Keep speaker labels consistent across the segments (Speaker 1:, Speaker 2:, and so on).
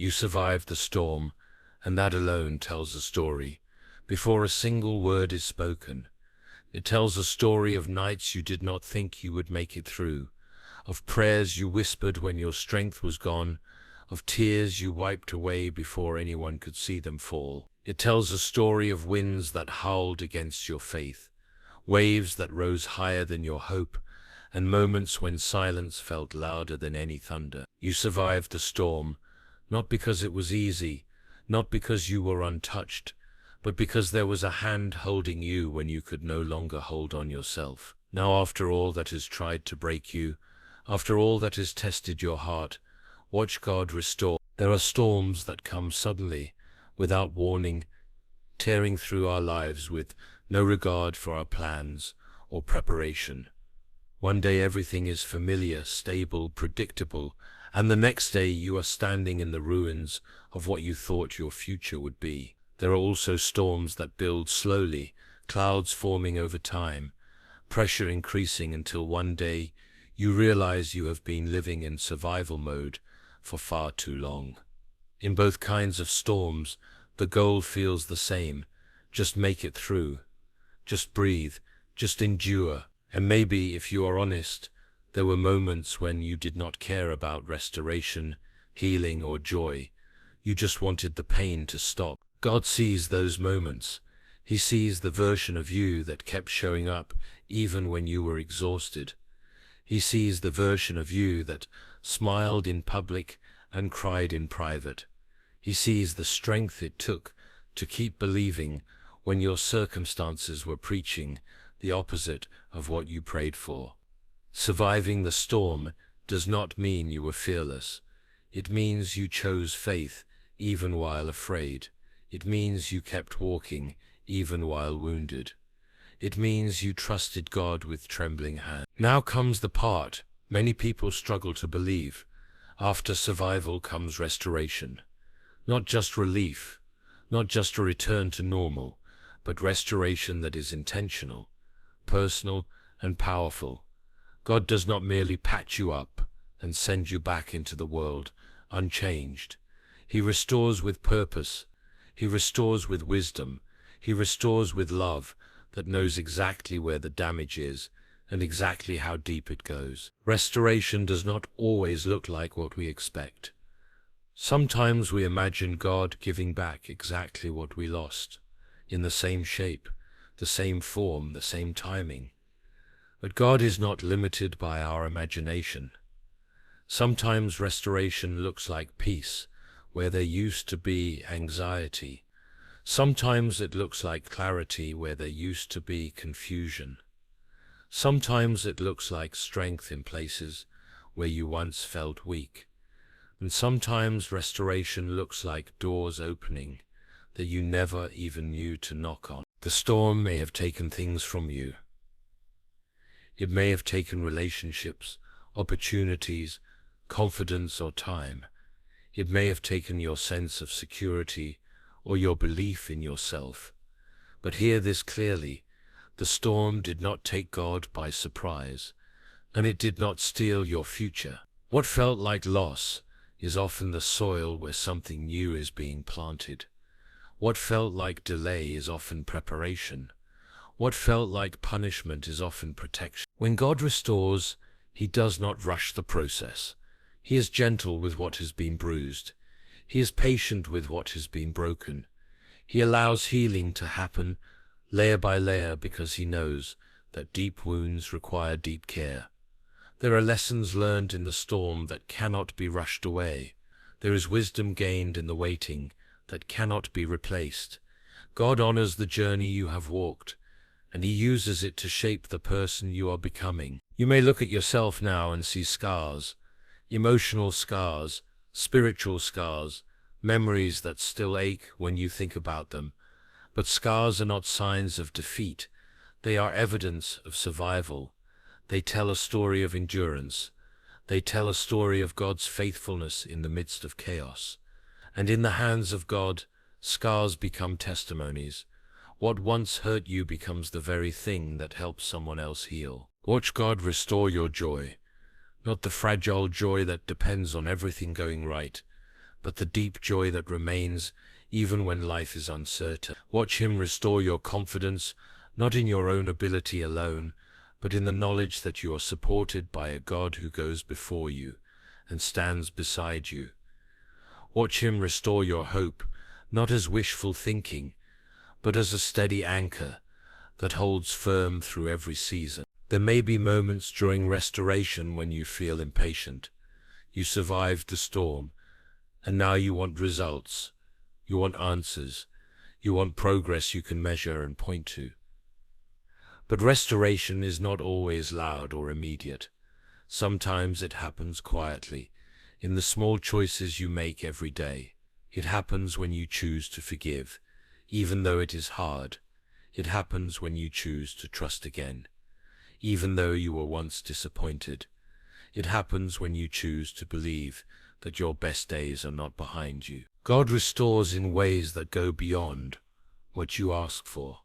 Speaker 1: You survived the storm, and that alone tells a story. Before a single word is spoken, it tells a story of nights you did not think you would make it through, of prayers you whispered when your strength was gone, of tears you wiped away before anyone could see them fall. It tells a story of winds that howled against your faith, waves that rose higher than your hope, and moments when silence felt louder than any thunder. You survived the storm, not because it was easy, not because you were untouched, but because there was a hand holding you when you could no longer hold on yourself. Now, after all that has tried to break you, after all that has tested your heart, watch God restore. There are storms that come suddenly, without warning, tearing through our lives with no regard for our plans or preparation. One day everything is familiar, stable, predictable, and the next day you are standing in the ruins of what you thought your future would be. There are also storms that build slowly, clouds forming over time, pressure increasing until one day you realize you have been living in survival mode for far too long. In both kinds of storms, the goal feels the same: just make it through, just breathe, just endure. And maybe, if you are honest, there were moments when you did not care about restoration, healing, or joy. You just wanted the pain to stop. God sees those moments. He sees the version of you that kept showing up even when you were exhausted. He sees the version of you that smiled in public and cried in private. He sees the strength it took to keep believing when your circumstances were preaching the opposite of what you prayed for. Surviving the storm does not mean you were fearless. It means you chose faith even while afraid. It means you kept walking even while wounded. It means you trusted God with trembling hands. Now comes the part many people struggle to believe. After survival comes restoration. Not just relief, not just a return to normal, but restoration that is intentional, personal, and powerful. God does not merely patch you up and send you back into the world unchanged. He restores with purpose. He restores with wisdom. He restores with love that knows exactly where the damage is and exactly how deep it goes. Restoration does not always look like what we expect. Sometimes we imagine God giving back exactly what we lost, in the same shape, the same form, the same timing. But God is not limited by our imagination. Sometimes restoration looks like peace, where there used to be anxiety. Sometimes it looks like clarity, where there used to be confusion. Sometimes it looks like strength in places where you once felt weak. And sometimes restoration looks like doors opening that you never even knew to knock on. The storm may have taken things from you. It may have taken relationships, opportunities, confidence, or time. It may have taken your sense of security or your belief in yourself. But hear this clearly: the storm did not take God by surprise, and it did not steal your future. What felt like loss is often the soil where something new is being planted. What felt like delay is often preparation. What felt like punishment is often protection. When God restores, He does not rush the process. He is gentle with what has been bruised. He is patient with what has been broken. He allows healing to happen layer by layer because He knows that deep wounds require deep care. There are lessons learned in the storm that cannot be rushed away. There is wisdom gained in the waiting that cannot be replaced. God honors the journey you have walked, and He uses it to shape the person you are becoming. You may look at yourself now and see scars, emotional scars, spiritual scars, memories that still ache when you think about them. But scars are not signs of defeat. They are evidence of survival. They tell a story of endurance. They tell a story of God's faithfulness in the midst of chaos. And in the hands of God, scars become testimonies. What once hurt you becomes the very thing that helps someone else heal. Watch God restore your joy, not the fragile joy that depends on everything going right, but the deep joy that remains even when life is uncertain. Watch him restore your confidence, not in your own ability alone, but in the knowledge that you are supported by a God who goes before you and stands beside you. Watch him restore your hope, not as wishful thinking, but as a steady anchor that holds firm through every season. There may be moments during restoration when you feel impatient. You survived the storm, and now you want results. You want answers. You want progress you can measure and point to. But restoration is not always loud or immediate. Sometimes it happens quietly, in the small choices you make every day. It happens when you choose to forgive, even though it is hard. It happens when you choose to trust again, even though you were once disappointed. It happens when you choose to believe that your best days are not behind you. God restores in ways that go beyond what you ask for.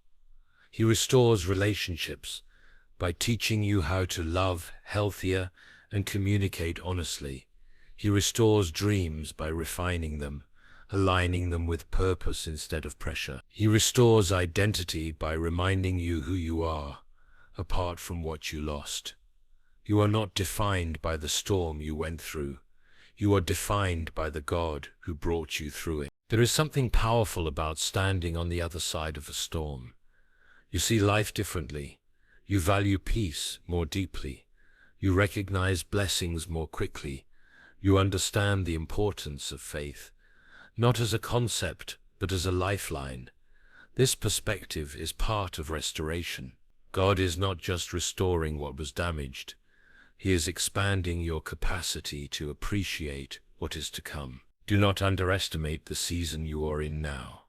Speaker 1: He restores relationships by teaching you how to love healthier and communicate honestly. He restores dreams by refining them, aligning them with purpose instead of pressure. He restores identity by reminding you who you are, apart from what you lost. You are not defined by the storm you went through. You are defined by the God who brought you through it. There is something powerful about standing on the other side of a storm. You see life differently. You value peace more deeply. You recognize blessings more quickly. You understand the importance of faith, not as a concept, but as a lifeline. This perspective is part of restoration. God is not just restoring what was damaged. He is expanding your capacity to appreciate what is to come. Do not underestimate the season you are in now.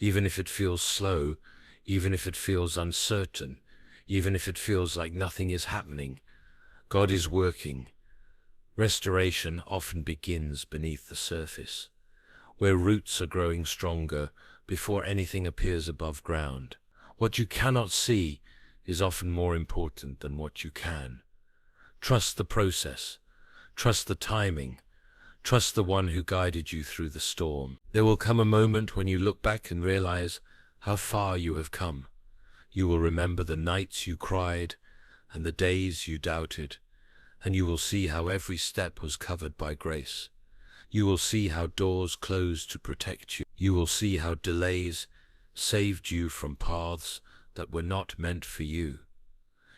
Speaker 1: Even if it feels slow, even if it feels uncertain, even if it feels like nothing is happening, God is working. Restoration often begins beneath the surface, where roots are growing stronger before anything appears above ground. What you cannot see is often more important than what you can. Trust the process. Trust the timing. Trust the one who guided you through the storm. There will come a moment when you look back and realize how far you have come. You will remember the nights you cried and the days you doubted, and you will see how every step was covered by grace. You will see how doors closed to protect you. You will see how delays saved you from paths that were not meant for you.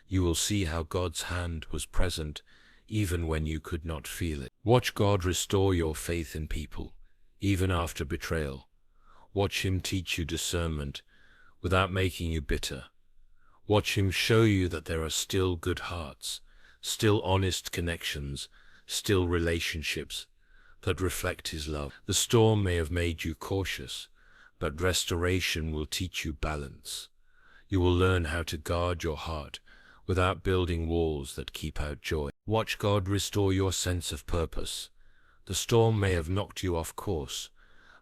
Speaker 1: You will see how God's hand was present even when you could not feel it. Watch God restore your faith in people, even after betrayal. Watch him teach you discernment without making you bitter. Watch him show you that there are still good hearts, still honest connections, still relationships that reflect his love. The storm may have made you cautious, but restoration will teach you balance. You will learn how to guard your heart without building walls that keep out joy. Watch God restore your sense of purpose. The storm may have knocked you off course,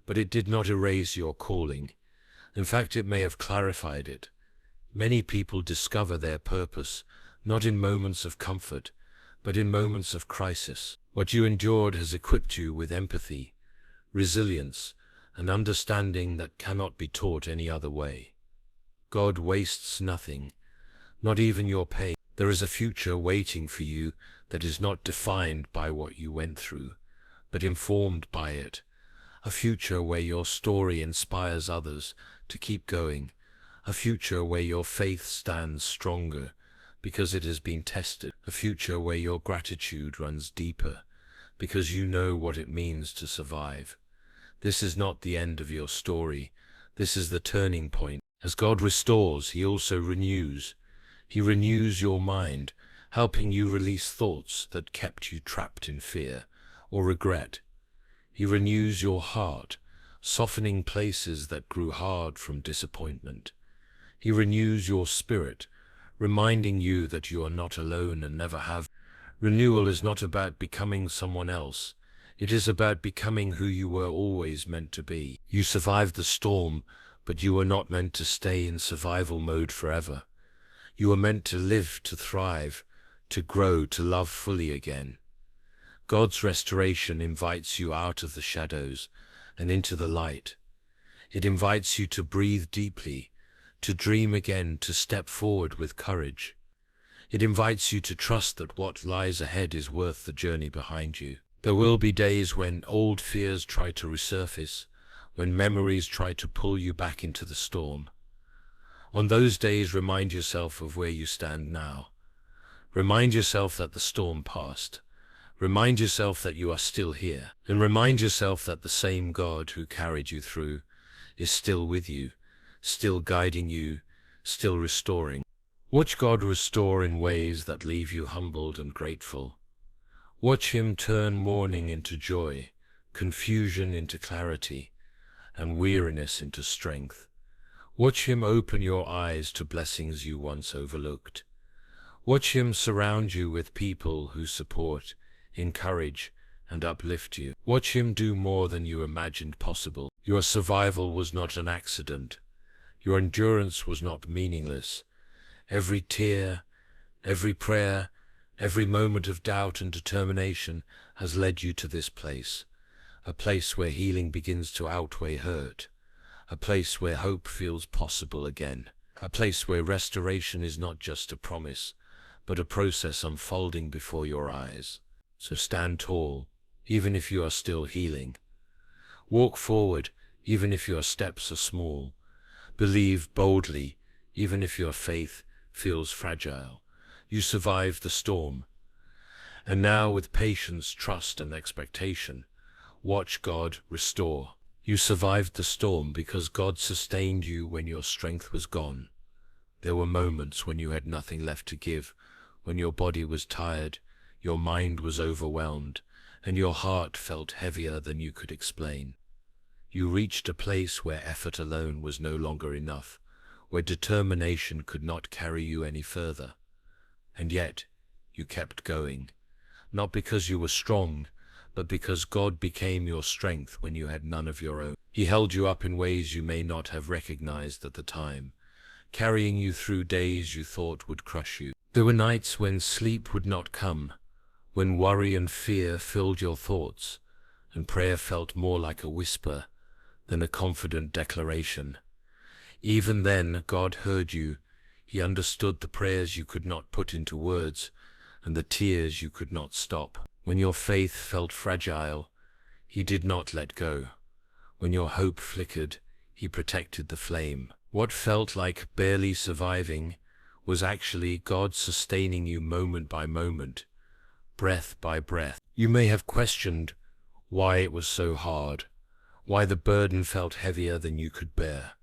Speaker 1: but it did not erase your calling. In fact, it may have clarified it. Many people discover their purpose not in moments of comfort, but in moments of crisis. What you endured has equipped you with empathy, resilience, and understanding that cannot be taught any other way. God wastes nothing, not even your pain. There is a future waiting for you that is not defined by what you went through, but informed by it. A future where your story inspires others to keep going. A future where your faith stands stronger because it has been tested. A future where your gratitude runs deeper because you know what it means to survive. This is not the end of your story. This is the turning point. As God restores, he also renews. He renews your mind, helping you release thoughts that kept you trapped in fear or regret. He renews your heart, softening places that grew hard from disappointment. He renews your spirit, reminding you that you are not alone and never have. Renewal is not about becoming someone else. It is about becoming who you were always meant to be. You survived the storm, but you were not meant to stay in survival mode forever. You were meant to live, to thrive, to grow, to love fully again. God's restoration invites you out of the shadows and into the light. It invites you to breathe deeply, to dream again, to step forward with courage. It invites you to trust that what lies ahead is worth the journey behind you. There will be days when old fears try to resurface, when memories try to pull you back into the storm. On those days, remind yourself of where you stand now. Remind yourself that the storm passed. Remind yourself that you are still here. And remind yourself that the same God who carried you through is still with you, still guiding you, still restoring. Watch God restore in ways that leave you humbled and grateful. Watch Him turn mourning into joy, confusion into clarity, and weariness into strength. Watch Him open your eyes to blessings you once overlooked. Watch Him surround you with people who support, encourage, and uplift you. Watch Him do more than you imagined possible. Your survival was not an accident. Your endurance was not meaningless. Every tear, every prayer, every moment of doubt and determination has led you to this place, a place where healing begins to outweigh hurt, a place where hope feels possible again, a place where restoration is not just a promise, but a process unfolding before your eyes. So stand tall, even if you are still healing. Walk forward, even if your steps are small. Believe boldly, even if your faith feels fragile. You survived the storm. And now, with patience, trust, and expectation, watch God restore. You survived the storm because God sustained you when your strength was gone. There were moments when you had nothing left to give, when your body was tired, your mind was overwhelmed, and your heart felt heavier than you could explain. You reached a place where effort alone was no longer enough, where determination could not carry you any further. And yet, you kept going, not because you were strong, but because God became your strength when you had none of your own. He held you up in ways you may not have recognized at the time, carrying you through days you thought would crush you. There were nights when sleep would not come, when worry and fear filled your thoughts, and prayer felt more like a whisper than a confident declaration. Even then, God heard you. He understood the prayers you could not put into words, and the tears you could not stop. When your faith felt fragile, He did not let go. When your hope flickered, He protected the flame. What felt like barely surviving was actually God sustaining you moment by moment, breath by breath. You may have questioned why it was so hard, why the burden felt heavier than you could bear.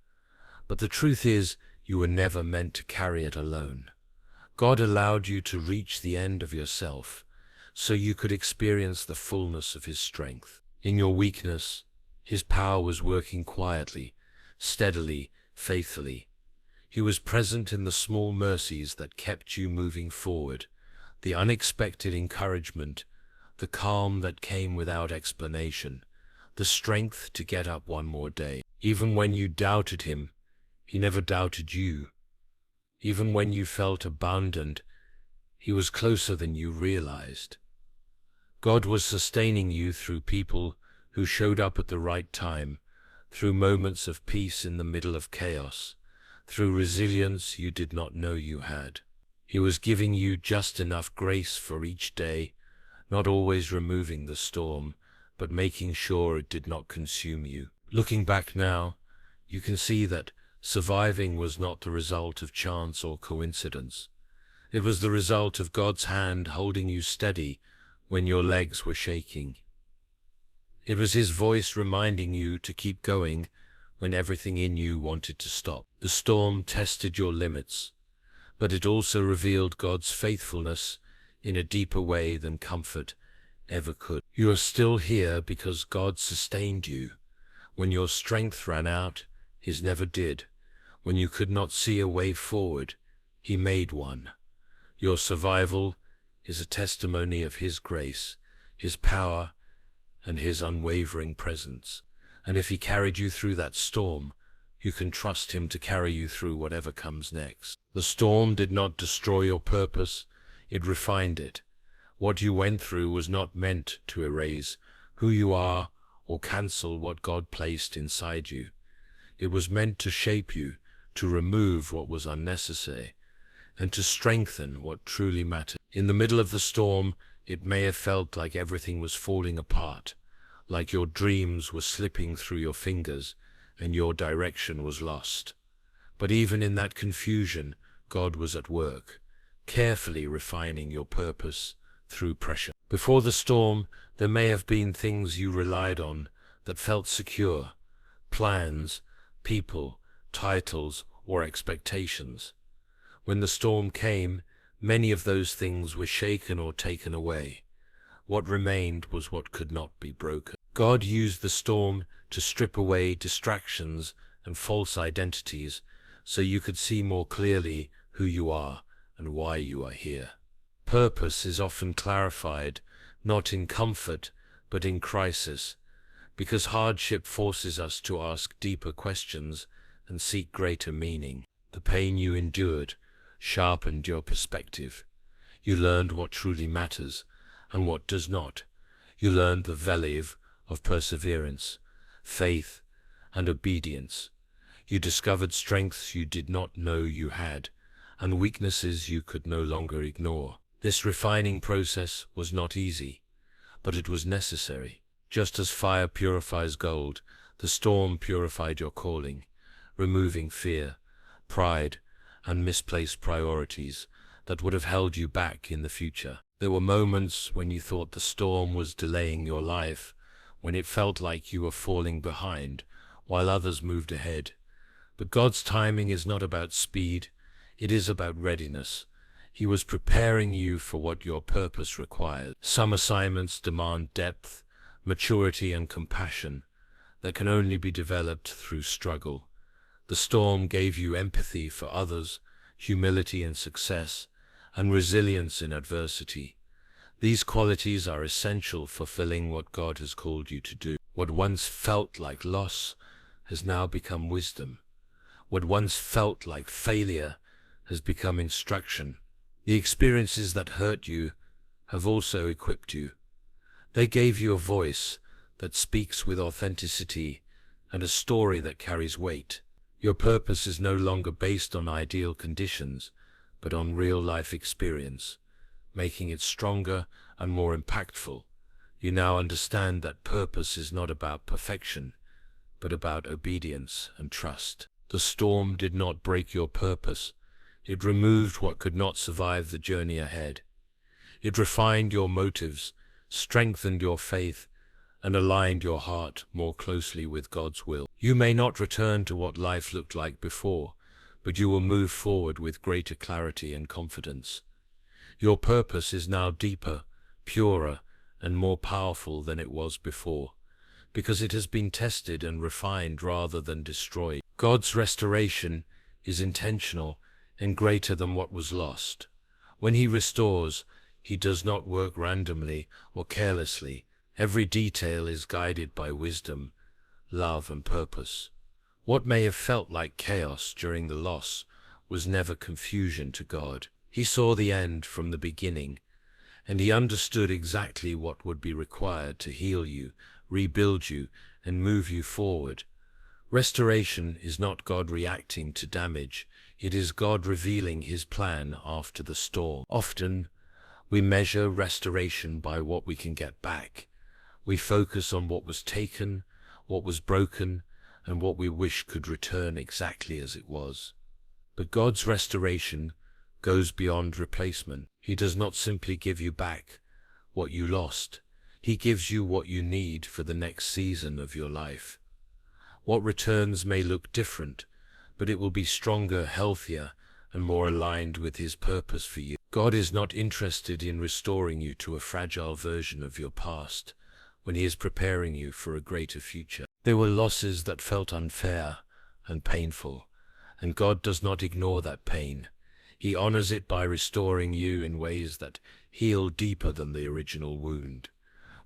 Speaker 1: But the truth is, you were never meant to carry it alone. God allowed you to reach the end of yourself, so you could experience the fullness of His strength. In your weakness, His power was working quietly, steadily, faithfully. He was present in the small mercies that kept you moving forward, the unexpected encouragement, the calm that came without explanation, the strength to get up one more day. Even when you doubted Him, He never doubted you. Even when you felt abandoned, He was closer than you realized. God was sustaining you through people who showed up at the right time, through moments of peace in the middle of chaos, through resilience you did not know you had. He was giving you just enough grace for each day, not always removing the storm, but making sure it did not consume you. Looking back now, you can see that surviving was not the result of chance or coincidence. It was the result of God's hand holding you steady when your legs were shaking. It was His voice reminding you to keep going when everything in you wanted to stop. The storm tested your limits, but it also revealed God's faithfulness in a deeper way than comfort ever could. You are still here because God sustained you. When your strength ran out, His never did. When you could not see a way forward, He made one. Your survival is a testimony of His grace, His power, and His unwavering presence. And if He carried you through that storm, you can trust Him to carry you through whatever comes next. The storm did not destroy your purpose, it refined it. What you went through was not meant to erase who you are or cancel what God placed inside you. It was meant to shape you, to remove what was unnecessary, and to strengthen what truly mattered. In the middle of the storm, it may have felt like everything was falling apart, like your dreams were slipping through your fingers and your direction was lost. But even in that confusion, God was at work, carefully refining your purpose through pressure. Before the storm, there may have been things you relied on that felt secure: plans, people, titles, or expectations. When the storm came, many of those things were shaken or taken away. What remained was what could not be broken. God used the storm to strip away distractions and false identities so you could see more clearly who you are and why you are here. Purpose is often clarified, not in comfort, but in crisis, because hardship forces us to ask deeper questions and seek greater meaning. The pain you endured sharpened your perspective. You learned what truly matters and what does not. You learned the value of perseverance, faith, and obedience. You discovered strengths you did not know you had, and weaknesses you could no longer ignore. This refining process was not easy, but it was necessary. Just as fire purifies gold, the storm purified your calling, removing fear, pride, and misplaced priorities that would have held you back in the future. There were moments when you thought the storm was delaying your life, when it felt like you were falling behind while others moved ahead. But God's timing is not about speed, it is about readiness. He was preparing you for what your purpose required. Some assignments demand depth, maturity, and compassion that can only be developed through struggle. The storm gave you empathy for others, humility in success, and resilience in adversity. These qualities are essential for fulfilling what God has called you to do. What once felt like loss has now become wisdom. What once felt like failure has become instruction. The experiences that hurt you have also equipped you. They gave you a voice that speaks with authenticity and a story that carries weight. Your purpose is no longer based on ideal conditions, but on real-life experience, making it stronger and more impactful. You now understand that purpose is not about perfection, but about obedience and trust. The storm did not break your purpose. It removed what could not survive the journey ahead. It refined your motives, strengthened your faith, and aligned your heart more closely with God's will. You may not return to what life looked like before, but you will move forward with greater clarity and confidence. Your purpose is now deeper, purer, and more powerful than it was before, because it has been tested and refined rather than destroyed. God's restoration is intentional and greater than what was lost. When He restores, He does not work randomly or carelessly. Every detail is guided by wisdom, love, and purpose. What may have felt like chaos during the loss was never confusion to God. He saw the end from the beginning, and He understood exactly what would be required to heal you, rebuild you, and move you forward. Restoration is not God reacting to damage, it is God revealing His plan after the storm. Often, we measure restoration by what we can get back. We focus on what was taken, what was broken, and what we wish could return exactly as it was. But God's restoration goes beyond replacement. He does not simply give you back what you lost. He gives you what you need for the next season of your life. What returns may look different, but it will be stronger, healthier, and more aligned with His purpose for you. God is not interested in restoring you to a fragile version of your past when He is preparing you for a greater future. There were losses that felt unfair and painful, and God does not ignore that pain. He honors it by restoring you in ways that heal deeper than the original wound.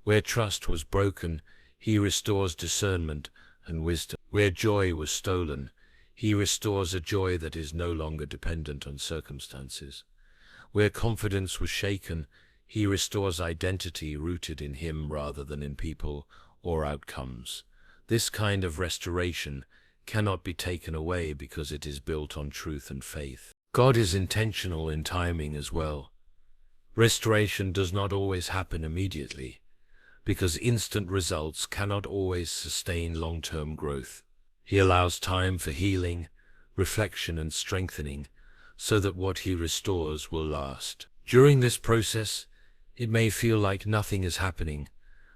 Speaker 1: Where trust was broken, He restores discernment and wisdom. Where joy was stolen, He restores a joy that is no longer dependent on circumstances. Where confidence was shaken, He restores identity rooted in Him rather than in people or outcomes. This kind of restoration cannot be taken away because it is built on truth and faith. God is intentional in timing as well. Restoration does not always happen immediately, because instant results cannot always sustain long-term growth. He allows time for healing, reflection, and strengthening, so that what He restores will last. During this process, it may feel like nothing is happening,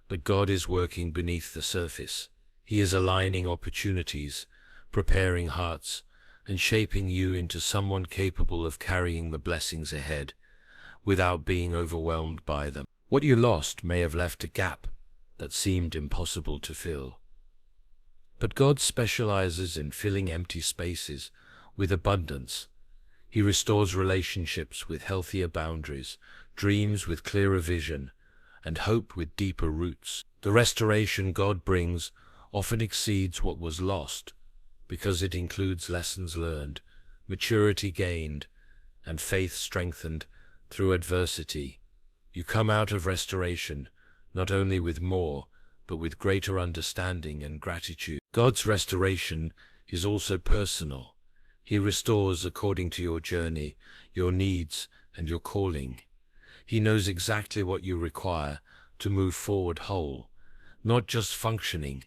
Speaker 1: but God is working beneath the surface. He is aligning opportunities, preparing hearts, and shaping you into someone capable of carrying the blessings ahead without being overwhelmed by them. What you lost may have left a gap that seemed impossible to fill. But God specializes in filling empty spaces with abundance. He restores relationships with healthier boundaries, dreams with clearer vision, and hope with deeper roots. The restoration God brings often exceeds what was lost, because it includes lessons learned, maturity gained, and faith strengthened through adversity. You come out of restoration not only with more, but with greater understanding and gratitude. God's restoration is also personal. He restores according to your journey, your needs, and your calling. He knows exactly what you require to move forward whole, not just functioning.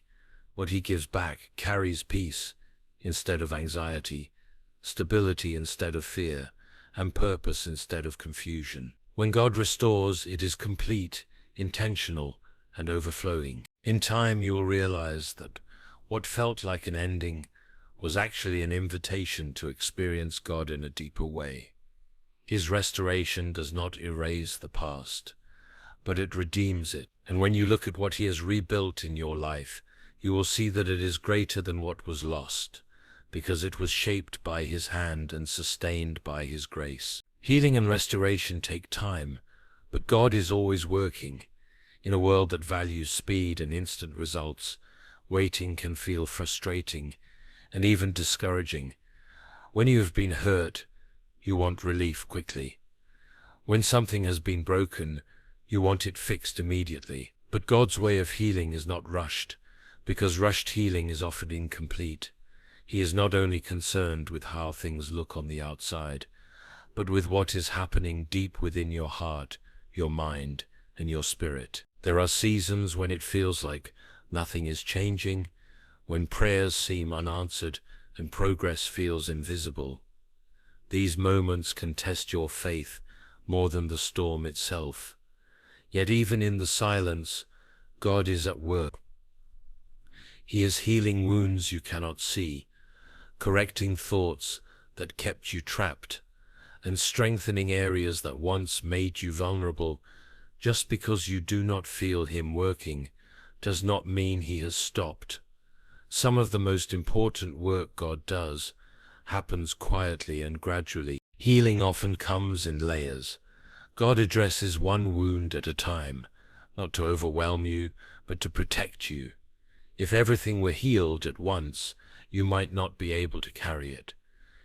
Speaker 1: What He gives back carries peace instead of anxiety, stability instead of fear, and purpose instead of confusion. When God restores, it is complete, intentional, and overflowing. In time, you will realize that what felt like an ending was actually an invitation to experience God in a deeper way. His restoration does not erase the past, but it redeems it. And when you look at what He has rebuilt in your life, you will see that it is greater than what was lost, because it was shaped by His hand and sustained by His grace. Healing and restoration take time, but God is always working. In a world that values speed and instant results, waiting can feel frustrating and even discouraging. When you have been hurt, you want relief quickly. When something has been broken, you want it fixed immediately. But God's way of healing is not rushed, because rushed healing is often incomplete. He is not only concerned with how things look on the outside, but with what is happening deep within your heart, your mind, and your spirit. There are seasons when it feels like nothing is changing, when prayers seem unanswered and progress feels invisible. These moments can test your faith more than the storm itself. Yet even in the silence, God is at work. He is healing wounds you cannot see, correcting thoughts that kept you trapped, and strengthening areas that once made you vulnerable. Just because you do not feel Him working does not mean He has stopped. Some of the most important work God does happens quietly and gradually. Healing often comes in layers. God addresses one wound at a time, not to overwhelm you, but to protect you. If everything were healed at once, you might not be able to carry it.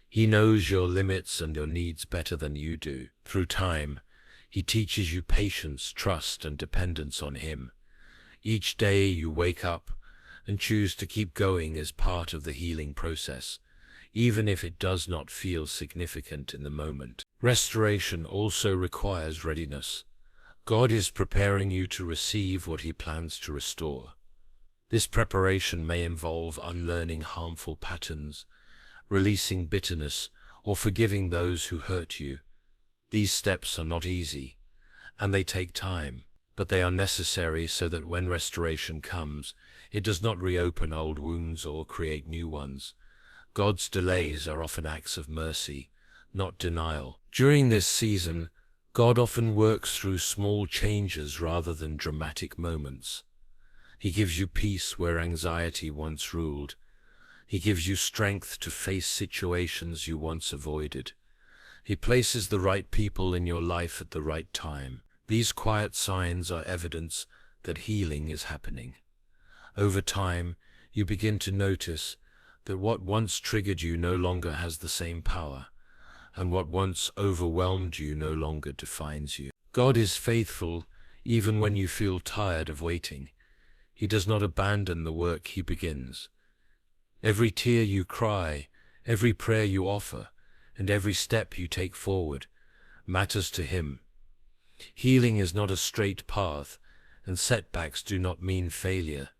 Speaker 1: He knows your limits and your needs better than you do. Through time, He teaches you patience, trust, and dependence on Him. Each day you wake up and choose to keep going as part of the healing process, even if it does not feel significant in the moment. Restoration also requires readiness. God is preparing you to receive what He plans to restore. This preparation may involve unlearning harmful patterns, releasing bitterness, or forgiving those who hurt you. These steps are not easy, and they take time, but they are necessary so that when restoration comes, it does not reopen old wounds or create new ones. God's delays are often acts of mercy, not denial. During this season, God often works through small changes rather than dramatic moments. He gives you peace where anxiety once ruled. He gives you strength to face situations you once avoided. He places the right people in your life at the right time. These quiet signs are evidence that healing is happening. Over time, you begin to notice that what once triggered you no longer has the same power, and what once overwhelmed you no longer defines you. God is faithful even when you feel tired of waiting. He does not abandon the work he begins. Every tear you cry, every prayer you offer, and every step you take forward matters to him. Healing is not a straight path, and setbacks do not mean failure.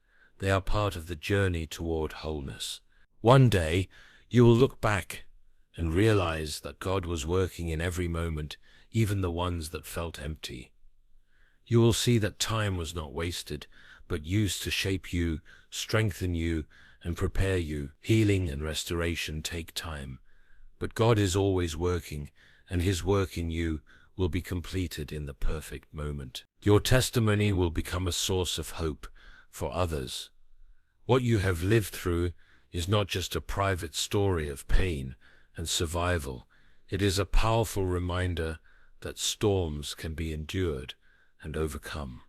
Speaker 1: They are part of the journey toward wholeness. One day, you will look back and realize that God was working in every moment, even the ones that felt empty. You will see that time was not wasted, but used to shape you, strengthen you, and prepare you. Healing and restoration take time, but God is always working, and his work in you will be completed in the perfect moment. Your testimony will become a source of hope for others. What you have lived through is not just a private story of pain and survival. It is a powerful reminder that storms can be endured and overcome.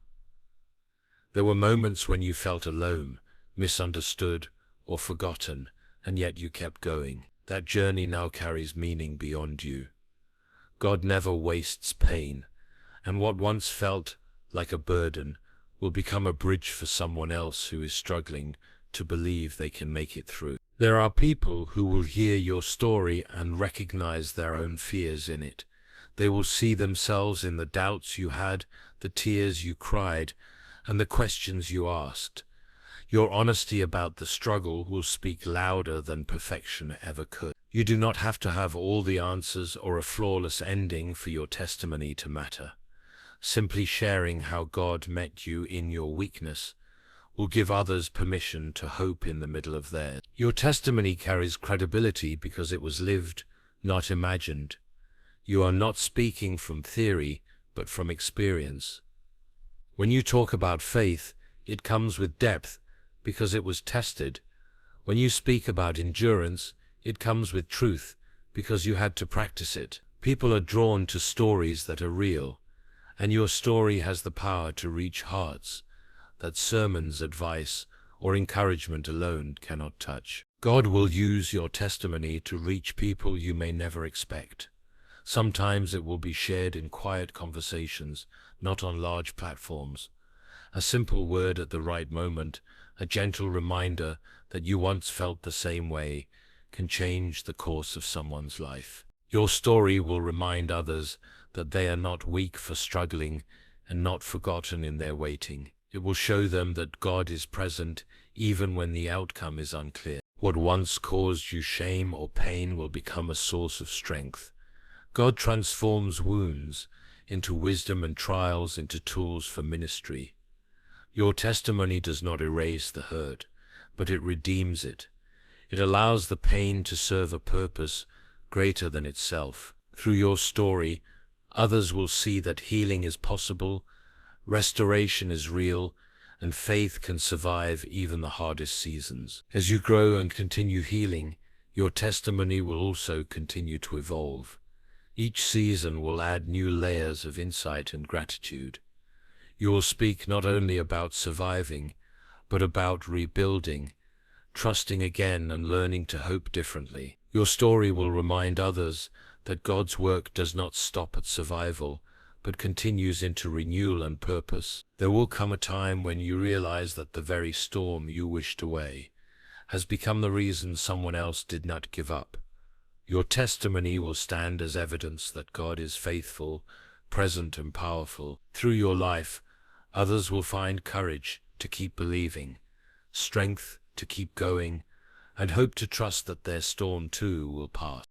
Speaker 1: There were moments when you felt alone, misunderstood, or forgotten, and yet you kept going. That journey now carries meaning beyond you. God never wastes pain, and what once felt like a burden will become a bridge for someone else who is struggling to believe they can make it through. There are people who will hear your story and recognize their own fears in it. They will see themselves in the doubts you had, the tears you cried, and the questions you asked. Your honesty about the struggle will speak louder than perfection ever could. You do not have to have all the answers or a flawless ending for your testimony to matter. Simply sharing how God met you in your weakness will give others permission to hope in the middle of theirs. Your testimony carries credibility because it was lived, not imagined. You are not speaking from theory, but from experience. When you talk about faith, it comes with depth because it was tested. When you speak about endurance, it comes with truth because you had to practice it. People are drawn to stories that are real, and your story has the power to reach hearts that sermons, advice, or encouragement alone cannot touch. God will use your testimony to reach people you may never expect. Sometimes it will be shared in quiet conversations, not on large platforms. A simple word at the right moment, a gentle reminder that you once felt the same way, can change the course of someone's life. Your story will remind others that they are not weak for struggling and not forgotten in their waiting. It will show them that God is present even when the outcome is unclear. What once caused you shame or pain will become a source of strength. God transforms wounds into wisdom and trials into tools for ministry. Your testimony does not erase the hurt, but it redeems it. It allows the pain to serve a purpose greater than itself. Through your story, others will see that healing is possible, restoration is real, and faith can survive even the hardest seasons. As you grow and continue healing, your testimony will also continue to evolve. Each season will add new layers of insight and gratitude. You will speak not only about surviving, but about rebuilding, trusting again and learning to hope differently. Your story will remind others that God's work does not stop at survival, but continues into renewal and purpose. There will come a time when you realize that the very storm you wished away has become the reason someone else did not give up. Your testimony will stand as evidence that God is faithful, present, and powerful. Through your life, others will find courage to keep believing, strength to keep going, and hope to trust that their storm too will pass.